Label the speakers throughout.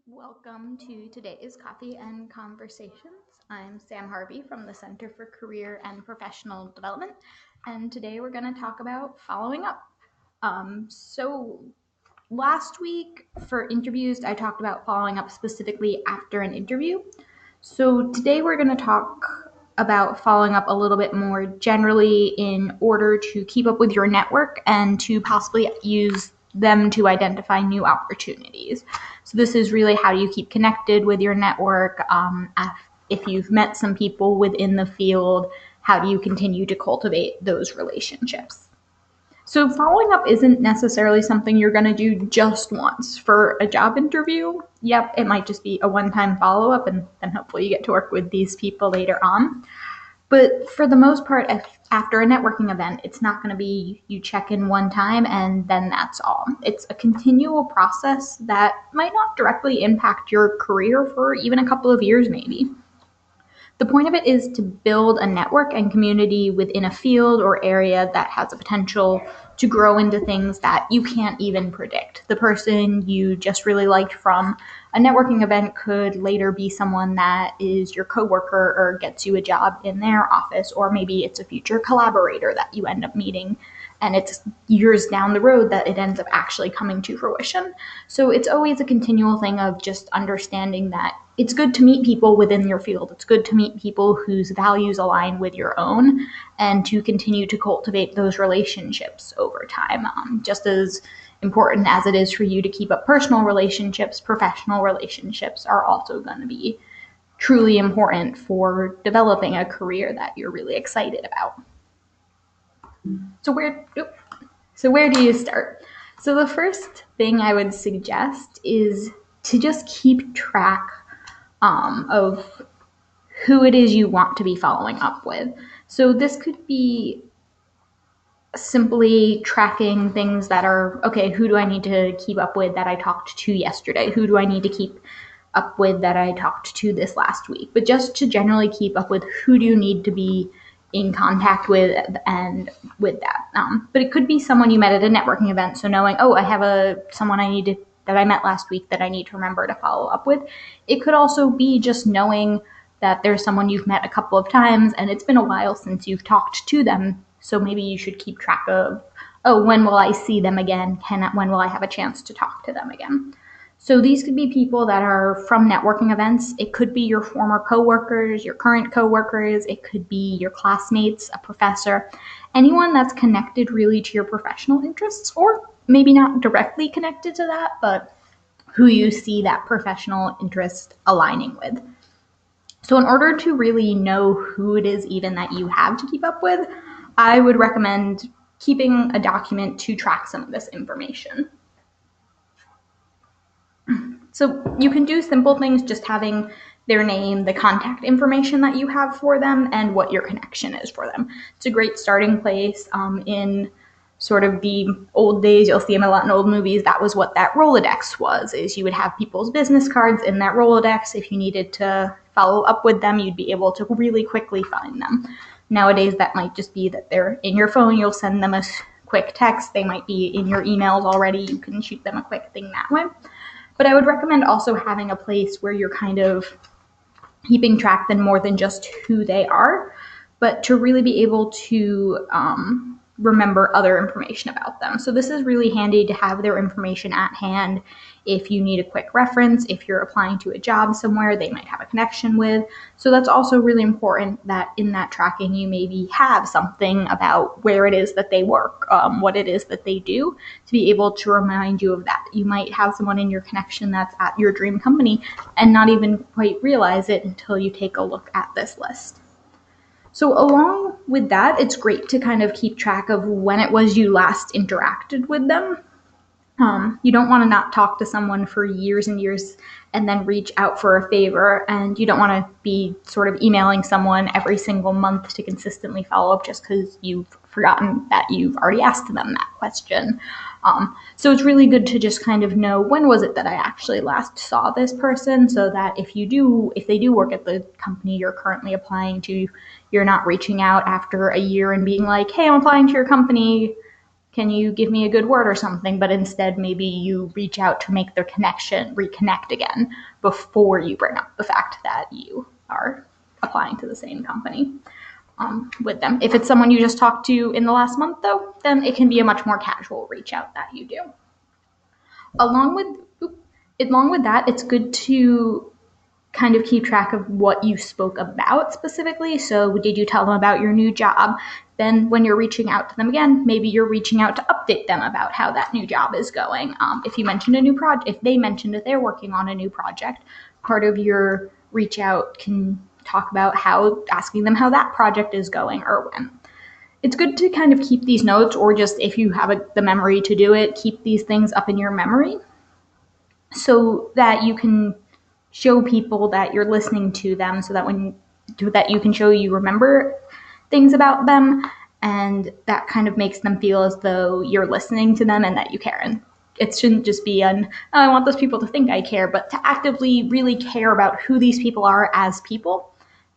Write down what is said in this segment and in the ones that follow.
Speaker 1: Welcome to today's Coffee and Conversations. I'm Sam Harvey from the Center for Career and Professional Development, and today we're going to talk about following up. Last week for interviews, I talked about following up specifically after an interview. So today we're going to talk about following up a little bit more generally in order to keep up with your network and to possibly use them to identify new opportunities. So this is really how you keep connected with your network. If you've met some people within the field, how do you continue to cultivate those relationships? So following up isn't necessarily something you're going to do just once for a job interview. Yep, it might just be a one-time follow-up, and then hopefully you get to work with these people later on. But for the most part, after a networking event, it's not going to be you check in one time and then that's all. It's a continual process that might not directly impact your career for even a couple of years maybe. The point of it is to build a network and community within a field or area that has a potential to grow into things that you can't even predict. The person you just really liked from a networking event could later be someone that is your coworker or gets you a job in their office, or maybe it's a future collaborator that you end up meeting and it's years down the road that it ends up actually coming to fruition. So it's always a continual thing of just understanding that it's good to meet people within your field. It's good to meet people whose values align with your own and to continue to cultivate those relationships over time. Just as important as it is for you to keep up personal relationships, professional relationships are also going to be truly important for developing a career that you're really excited about. So where do you start? So the first thing I would suggest is to just keep track of who it is you want to be following up with. So this could be simply tracking things that are, okay, who do I need to keep up with that I talked to yesterday? Who do I need to keep up with that I talked to this last week? But just to generally keep up with who do you need to be in contact with and with that. But it could be someone you met at a networking event. So knowing, oh, I have someone that I met last week that I need to remember to follow up with. It could also be just knowing that there's someone you've met a couple of times and it's been a while since you've talked to them. So maybe you should keep track of, oh, when will I see them again? When will I have a chance to talk to them again? So these could be people that are from networking events. It could be your former coworkers, your current coworkers. It could be your classmates, a professor, anyone that's connected really to your professional interests, or maybe not directly connected to that, but who you see that professional interest aligning with. So in order to really know who it is even that you have to keep up with, I would recommend keeping a document to track some of this information. So you can do simple things, just having their name, the contact information that you have for them, and what your connection is for them. It's a great starting place. In sort of the old days, you'll see them a lot in old movies. That was what that Rolodex was, is you would have people's business cards in that Rolodex. If you needed to follow up with them, you'd be able to really quickly find them. Nowadays, that might just be that they're in your phone. You'll send them a quick text. They might be in your emails already. You can shoot them a quick thing that way. But I would recommend also having a place where you're kind of keeping track then more than just who they are, but to really be able to remember other information about them. So this is really handy to have their information at hand if you need a quick reference, if you're applying to a job somewhere they might have a connection with. So that's also really important that in that tracking you maybe have something about where it is that they work, what it is that they do, to be able to remind you of that. You might have someone in your connection that's at your dream company and not even quite realize it until you take a look at this list. So along with that, it's great to kind of keep track of when it was you last interacted with them. You don't want to not talk to someone for years and years and then reach out for a favor, and you don't want to be sort of emailing someone every single month to consistently follow up just because you've forgotten that you've already asked them that question. So it's really good to just kind of know, when was it that I actually last saw this person, so that if they do work at the company you're currently applying to, you're not reaching out after a year and being like, hey, I'm applying to your company. can you give me a good word or something? But instead, maybe you reach out to make their connection, reconnect again before you bring up the fact that you are applying to the same company with them. If it's someone you just talked to in the last month, though, then it can be a much more casual reach out that you do. Along with that, it's good to kind of keep track of what you spoke about specifically. So did you tell them about your new job? Then when you're reaching out to them again, maybe you're reaching out to update them about how that new job is going. If you mentioned a new project, if they mentioned that they're working on a new project, part of your reach out can talk about asking them how that project is going or when. It's good to kind of keep these notes, or just if you have the memory to do it, keep these things up in your memory so that you can show people that you're listening to them, so that you can show you remember things about them, and that kind of makes them feel as though you're listening to them and that you care. And it shouldn't just be I want those people to think I care, but to actively really care about who these people are as people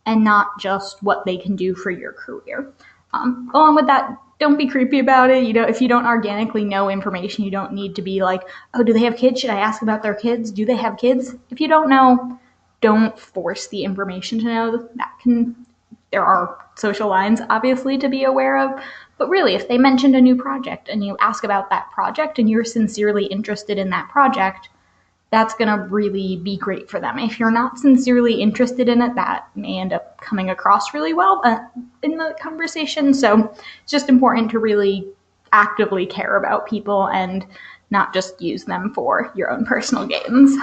Speaker 1: and not just what they can do for your career. Along with that, don't be creepy about it. If you don't organically know information, you don't need to be like, oh, do they have kids? Should I ask about their kids? Do they have kids? If you don't know, don't force the information to know. There are social lines, obviously, to be aware of. But really, if they mentioned a new project and you ask about that project and you're sincerely interested in that project, that's going to really be great for them. If you're not sincerely interested in it, that may end up coming across really well in the conversation. So it's just important to really actively care about people and not just use them for your own personal gains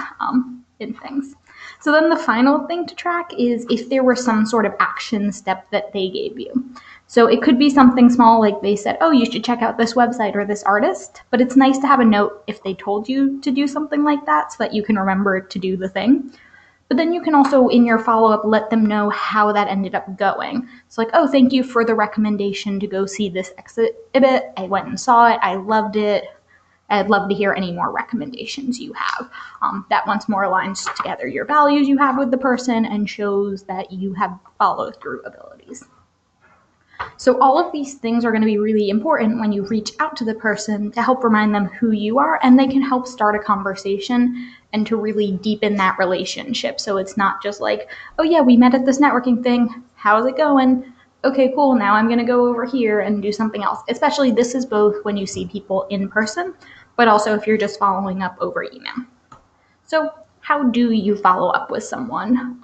Speaker 1: in things. So then the final thing to track is if there were some sort of action step that they gave you. So it could be something small, like they said, oh, you should check out this website or this artist, but it's nice to have a note if they told you to do something like that so that you can remember to do the thing. But then you can also, in your follow-up, let them know how that ended up going. So like, oh, thank you for the recommendation to go see this exhibit. I went and saw it. I loved it. I'd love to hear any more recommendations you have. That once more aligns together your values you have with the person and shows that you have follow-through abilities. So all of these things are going to be really important when you reach out to the person to help remind them who you are, and they can help start a conversation and to really deepen that relationship. So it's not just like, oh yeah, we met at this networking thing. How's it going? Okay, cool. Now I'm going to go over here and do something else. Especially this is both when you see people in person, but also if you're just following up over email. So how do you follow up with someone?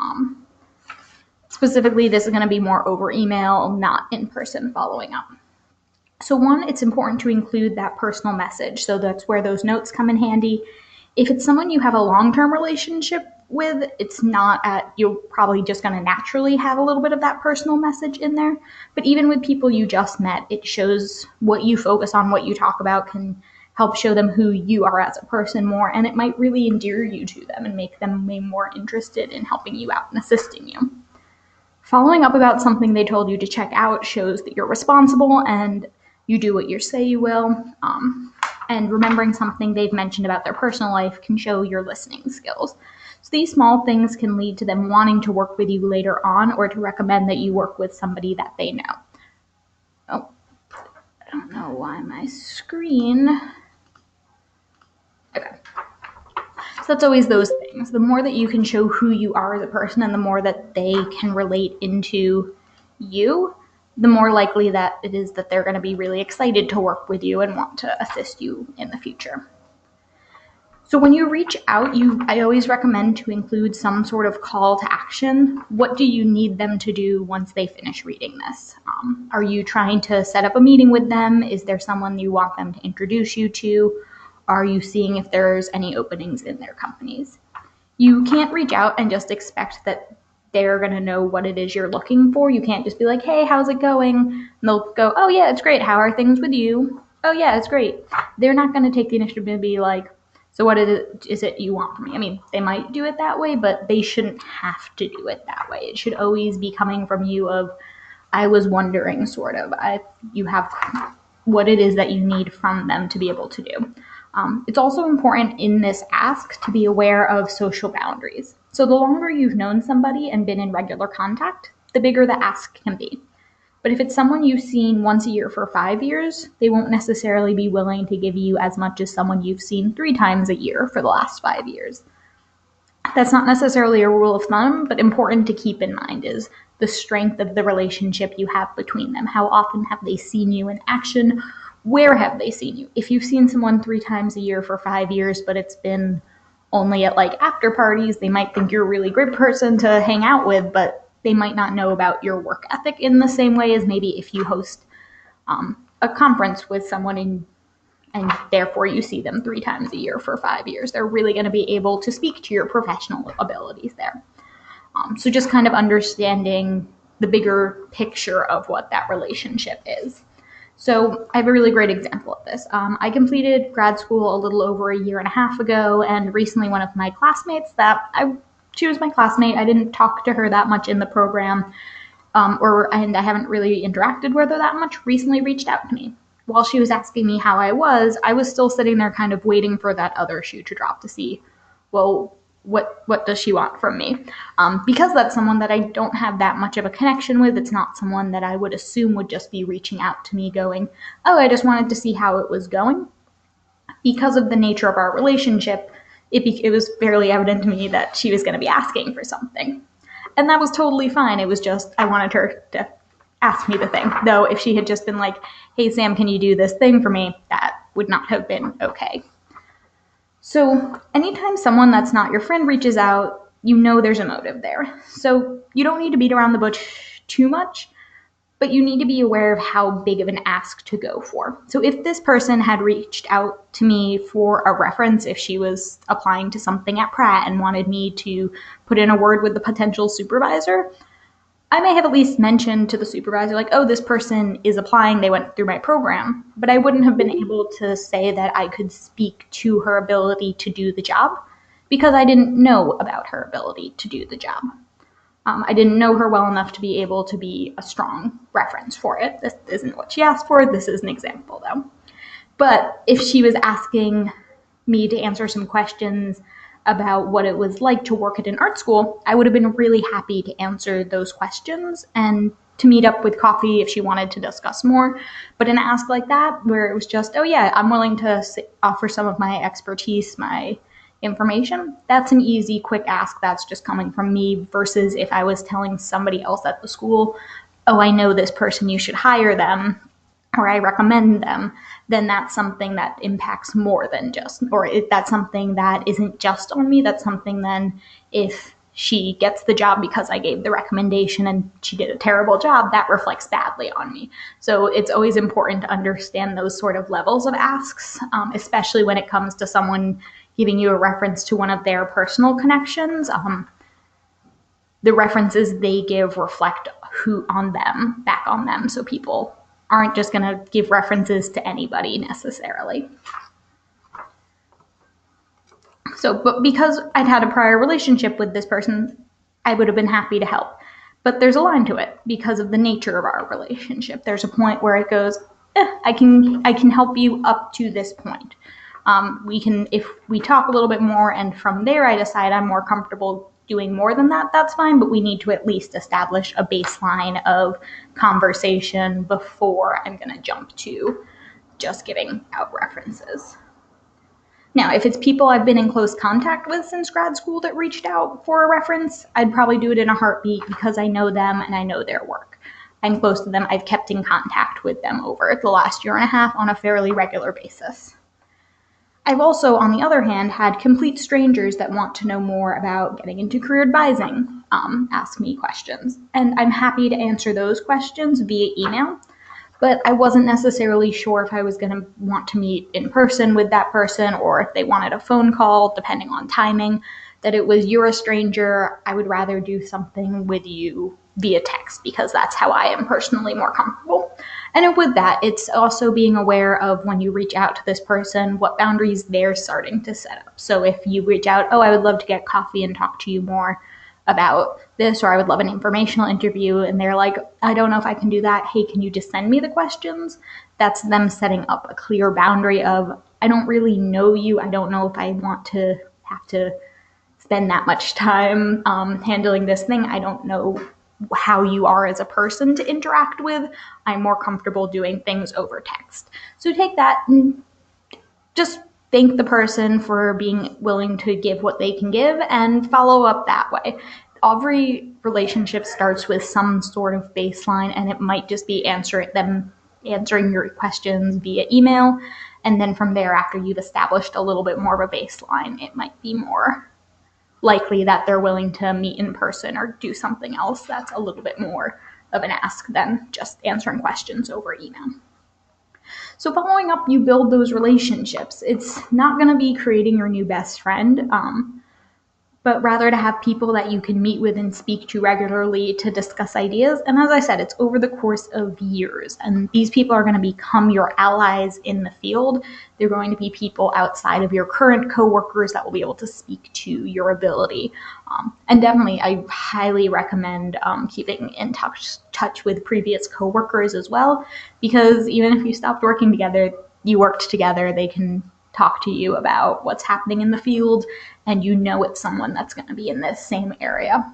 Speaker 1: Specifically, this is going to be more over email, not in-person following up. So one, it's important to include that personal message. So that's where those notes come in handy. If it's someone you have a long-term relationship with, you're probably just going to naturally have a little bit of that personal message in there. But even with people you just met, it shows what you focus on, what you talk about can help show them who you are as a person more, and it might really endear you to them and make them way more interested in helping you out and assisting you. Following up about something they told you to check out shows that you're responsible and you do what you say you will. And remembering something they've mentioned about their personal life can show your listening skills. So these small things can lead to them wanting to work with you later on or to recommend that you work with somebody that they know. Oh, I don't know why my screen... Okay. So that's always those things. The more that you can show who you are as a person and the more that they can relate into you, the more likely that it is that they're going to be really excited to work with you and want to assist you in the future. So when you reach out, I always recommend to include some sort of call to action. What do you need them to do once they finish reading this? Are you trying to set up a meeting with them? Is there someone you want them to introduce you to? Are you seeing if there's any openings in their companies? You can't reach out and just expect that they're going to know what it is you're looking for. You can't just be like, hey, how's it going? And they'll go, oh yeah, it's great. How are things with you? Oh yeah, it's great. They're not going to take the initiative to be like, so what is it you want from me? I mean, they might do it that way, but they shouldn't have to do it that way. It should always be coming from you of, I was wondering, sort of. You have what it is that you need from them to be able to do. It's also important in this ask to be aware of social boundaries. So the longer you've known somebody and been in regular contact, the bigger the ask can be. But if it's someone you've seen once a year for 5 years, they won't necessarily be willing to give you as much as someone you've seen 3 times a year for the last 5 years. That's not necessarily a rule of thumb, but important to keep in mind is the strength of the relationship you have between them. How often have they seen you in action? Where have they seen you? If you've seen someone 3 times a year for 5 years, but it's been only at like after parties, they might think you're a really great person to hang out with, but they might not know about your work ethic in the same way as maybe if you host a conference with someone and therefore you see them 3 times a year for 5 years. They're really going to be able to speak to your professional abilities there. So just kind of understanding the bigger picture of what that relationship is. So I have a really great example of this. I completed grad school a little over a year and a half ago, and recently one of my classmates she was my classmate. I didn't talk to her that much in the program, and I haven't really interacted with her that much, recently reached out to me. While she was asking me how I was still sitting there kind of waiting for that other shoe to drop to see, well, what does she want from me? Because that's someone that I don't have that much of a connection with. It's not someone that I would assume would just be reaching out to me going, oh, I just wanted to see how it was going. Because of the nature of our relationship, it was fairly evident to me that she was going to be asking for something. And that was totally fine. It was just, I wanted her to ask me the thing. Though if she had just been like, hey, Sam, can you do this thing for me? That would not have been okay. So anytime someone that's not your friend reaches out, you know there's a motive there. So you don't need to beat around the bush too much, but you need to be aware of how big of an ask to go for. So if this person had reached out to me for a reference, if she was applying to something at Pratt and wanted me to put in a word with the potential supervisor, I may have at least mentioned to the supervisor, like, oh, this person is applying, they went through my program, but I wouldn't have been able to say that I could speak to her ability to do the job because I didn't know about her ability to do the job. I didn't know her well enough to be able to be a strong reference for it. This isn't what she asked for. This is an example, though. But if she was asking me to answer some questions about what it was like to work at an art school, I would have been really happy to answer those questions and to meet up with coffee if she wanted to discuss more. But an ask like that, where it was just, oh yeah, I'm willing to offer some of my expertise, my information, that's an easy, quick ask that's just coming from me, versus if I was telling somebody else at the school, oh, I know this person, you should hire them, or I recommend them, then that's something that impacts more than just, that's something that isn't just on me. That's something then if she gets the job because I gave the recommendation and she did a terrible job, that reflects badly on me. So it's always important to understand those sort of levels of asks, especially when it comes to someone giving you a reference to one of their personal connections. The references they give reflect back on them. So people aren't just going to give references to anybody necessarily. So, but because I'd had a prior relationship with this person, I would have been happy to help. But there's a line to it because of the nature of our relationship. There's a point where it goes, I can help you up to this point. If we talk a little bit more and from there I decide I'm more comfortable doing more than that, that's fine, but we need to at least establish a baseline of conversation before I'm going to jump to just giving out references. Now, if it's people I've been in close contact with since grad school that reached out for a reference, I'd probably do it in a heartbeat because I know them and I know their work. I'm close to them. I've kept in contact with them over the last year and a half on a fairly regular basis. I've also, on the other hand, had complete strangers that want to know more about getting into career advising ask me questions. And I'm happy to answer those questions via email, but I wasn't necessarily sure if I was going to want to meet in person with that person or if they wanted a phone call, depending on timing. That it was, you're a stranger, I would rather do something with you via text because that's how I am personally more comfortable. And with that, it's also being aware of when you reach out to this person, what boundaries they're starting to set up. So if you reach out, oh, I would love to get coffee and talk to you more about this, or I would love an informational interview, and they're like, I don't know if I can do that. Hey, can you just send me the questions? That's them setting up a clear boundary of, I don't really know you. I don't know if I want to have to spend that much time handling this thing. I don't know how you are as a person to interact with. I'm more comfortable doing things over text. So take that and just thank the person for being willing to give what they can give and follow up that way. Every relationship starts with some sort of baseline, and it might just be answering your questions via email. And then from there, after you've established a little bit more of a baseline, it might be more likely that they're willing to meet in person or do something else that's a little bit more of an ask than just answering questions over email. So following up, you build those relationships. It's not going to be creating your new best friend, but rather to have people that you can meet with and speak to regularly to discuss ideas. And as I said, it's over the course of years. And these people are going to become your allies in the field. They're going to be people outside of your current coworkers that will be able to speak to your ability. And definitely, I highly recommend keeping in touch with previous coworkers as well, because even if you stopped working together, you worked together, they can talk to you about what's happening in the field, and you know it's someone that's going to be in this same area.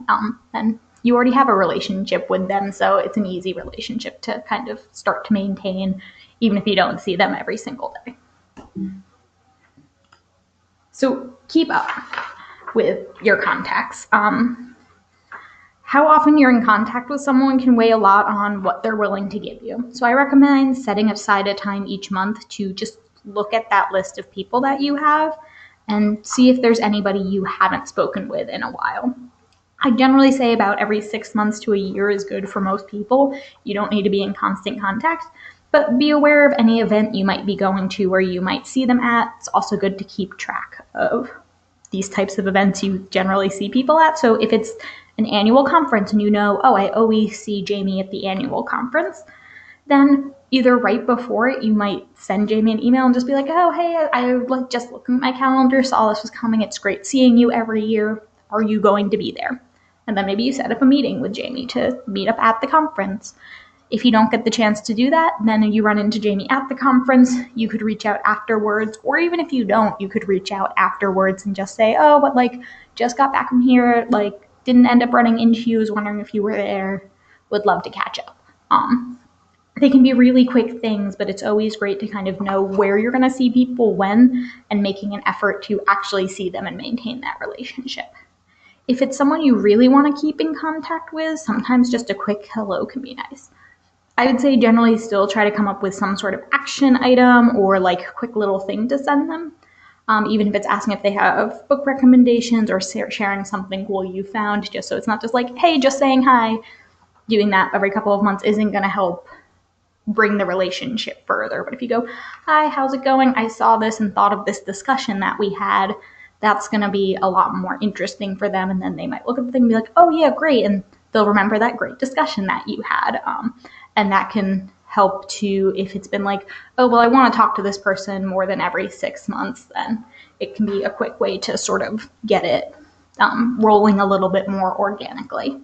Speaker 1: And you already have a relationship with them, so it's an easy relationship to kind of start to maintain, even if you don't see them every single day. So keep up with your contacts. How often you're in contact with someone can weigh a lot on what they're willing to give you. So I recommend setting aside a time each month to just look at that list of people that you have and see if there's anybody you haven't spoken with in a while. I generally say about every 6 months to a year is good for most people. You don't need to be in constant contact, but be aware of any event you might be going to where you might see them at. It's also good to keep track of these types of events you generally see people at. So if it's an annual conference and you know, oh, I always see Jamie at the annual conference, then either right before it, you might send Jamie an email and just be like, oh, hey, I like just looking at my calendar, saw this was coming. It's great seeing you every year. Are you going to be there? And then maybe you set up a meeting with Jamie to meet up at the conference. If you don't get the chance to do that, then you run into Jamie at the conference. You could reach out afterwards, or even if you don't, you could reach out afterwards and just say, oh, but like just got back from here, like didn't end up running into you, was wondering if you were there, would love to catch up. They can be really quick things, but it's always great to kind of know where you're going to see people when and making an effort to actually see them and maintain that relationship. If it's someone you really want to keep in contact with, sometimes just a quick hello can be nice. I would say generally still try to come up with some sort of action item or like a quick little thing to send them. Even if it's asking if they have book recommendations or sharing something cool you found, just so it's not just like, hey, just saying hi. Doing that every couple of months isn't going to help bring the relationship further. But if you go, hi, how's it going? I saw this and thought of this discussion that we had, that's going to be a lot more interesting for them. And then they might look at the thing and be like, oh yeah, great. And they'll remember that great discussion that you had. And that can help to, if it's been like, oh, well, I want to talk to this person more than every 6 months, then it can be a quick way to sort of get it rolling a little bit more organically.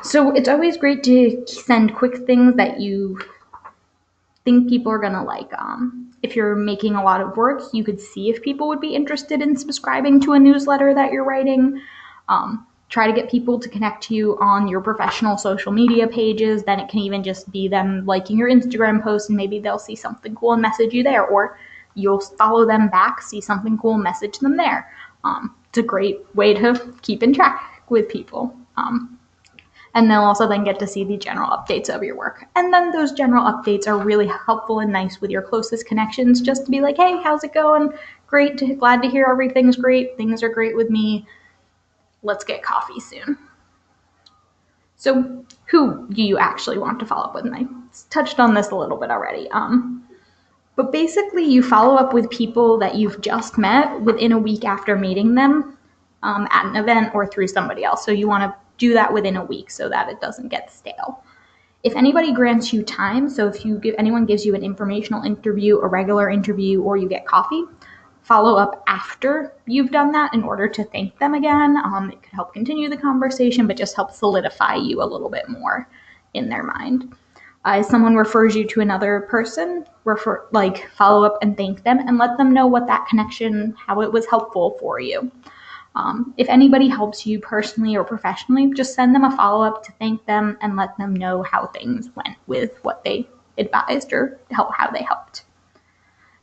Speaker 1: So it's always great to send quick things that you think people are going to like. If you're making a lot of work, you could see if people would be interested in subscribing to a newsletter that you're writing. Try to get people to connect to you on your professional social media pages. Then it can even just be them liking your Instagram post and maybe they'll see something cool and message you there, or you'll follow them back, see something cool, message them there. It's a great way to keep in track with people. And they'll also then get to see the general updates of your work. And then those general updates are really helpful and nice with your closest connections, just to be like, hey, how's it going? Great, glad to hear everything's great. Things are great with me. Let's get coffee soon. So who do you actually want to follow up with? And I touched on this a little bit already. But basically you follow up with people that you've just met within a week after meeting them at an event or through somebody else. So you want to do that within a week so that it doesn't get stale. If anybody grants you time, so if anyone gives you an informational interview, a regular interview, or you get coffee, follow up after you've done that in order to thank them again. It could help continue the conversation, but just help solidify you a little bit more in their mind. If someone refers you to another person, follow up and thank them and let them know what that connection, how it was helpful for you. If anybody helps you personally or professionally, just send them a follow-up to thank them and let them know how things went with what they advised or how they helped.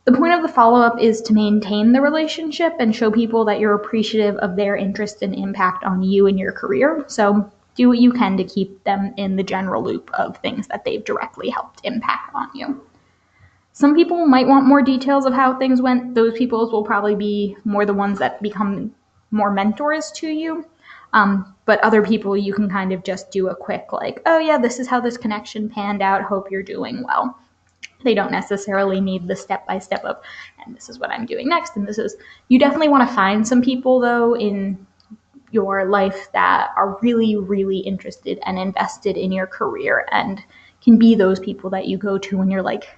Speaker 1: The point of the follow-up is to maintain the relationship and show people that you're appreciative of their interest and impact on you and your career. So do what you can to keep them in the general loop of things that they've directly helped impact on you. Some people might want more details of how things went. Those people will probably be more the ones that become more mentors to you. But other people, you can kind of just do a quick like, oh yeah, this is how this connection panned out. Hope you're doing well. They don't necessarily need the step-by-step of, and this is what I'm doing next. And you definitely want to find some people though in your life that are really, really interested and invested in your career and can be those people that you go to when you're like,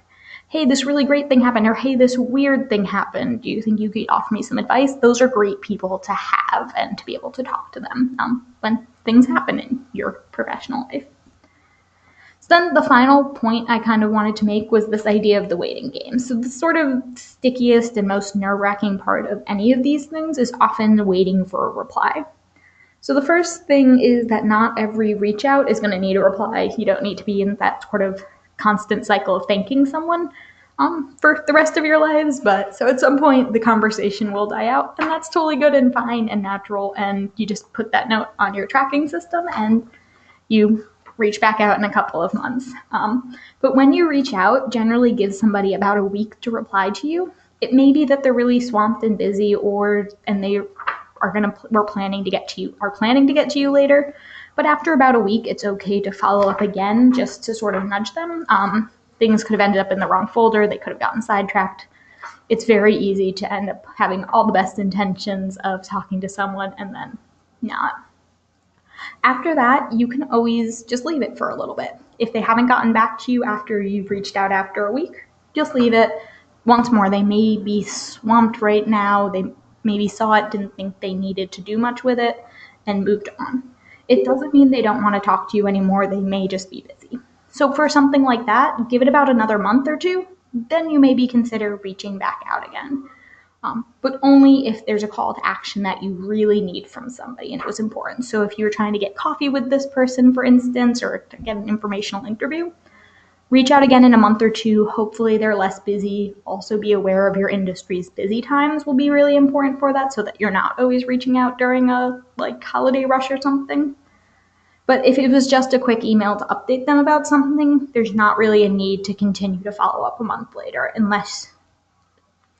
Speaker 1: hey, this really great thing happened, or hey, this weird thing happened. Do you think you could offer me some advice? Those are great people to have and to be able to talk to them when things happen in your professional life. So then the final point I kind of wanted to make was this idea of the waiting game. So the sort of stickiest and most nerve-wracking part of any of these things is often waiting for a reply. So the first thing is that not every reach out is going to need a reply. You don't need to be in that sort of constant cycle of thanking someone for the rest of your lives. But so at some point the conversation will die out, and that's totally good and fine and natural. And you just put that note on your tracking system and you reach back out in a couple of months. But when you reach out, generally give somebody about a week to reply to you. It may be that they're really swamped and busy, and they are planning to get to you later. But after about a week, it's okay to follow up again just to sort of nudge them. Things could have ended up in the wrong folder. They could have gotten sidetracked. It's very easy to end up having all the best intentions of talking to someone and then not. After that, you can always just leave it for a little bit. If they haven't gotten back to you after you've reached out after a week, just leave it. Once more, they may be swamped right now. They maybe saw it, didn't think they needed to do much with it, and moved on. It doesn't mean they don't want to talk to you anymore. They may just be busy. So for something like that, give it about another month or two, then you maybe consider reaching back out again. But only if there's a call to action that you really need from somebody and it was important. So if you were trying to get coffee with this person, for instance, or to get an informational interview, reach out again in a month or two. Hopefully they're less busy. Also be aware of your industry's busy times will be really important for that so that you're not always reaching out during a holiday rush or something. But if it was just a quick email to update them about something, there's not really a need to continue to follow up a month later unless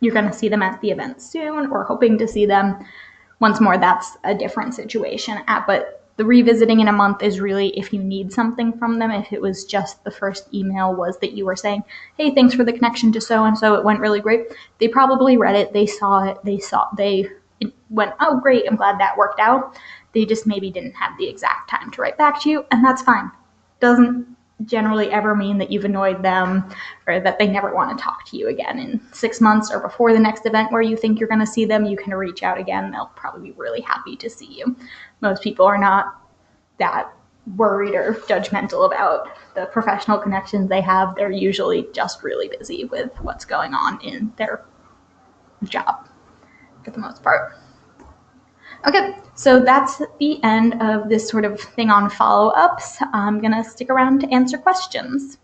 Speaker 1: you're going to see them at the event soon or hoping to see them. Once more, that's a different situation. But the revisiting in a month is really if you need something from them. If it was just the first email was that you were saying, hey, thanks for the connection to so-and-so, it went really great. They probably read it, they saw it, they went, oh, great, I'm glad that worked out. They just maybe didn't have the exact time to write back to you, and that's fine. Doesn't generally ever mean that you've annoyed them or that they never want to talk to you again. In 6 months or before the next event where you think you're going to see them, you can reach out again. They'll probably be really happy to see you. Most people are not that worried or judgmental about the professional connections they have. They're usually just really busy with what's going on in their job for the most part. Okay, so that's the end of this sort of thing on follow-ups. I'm going to stick around to answer questions.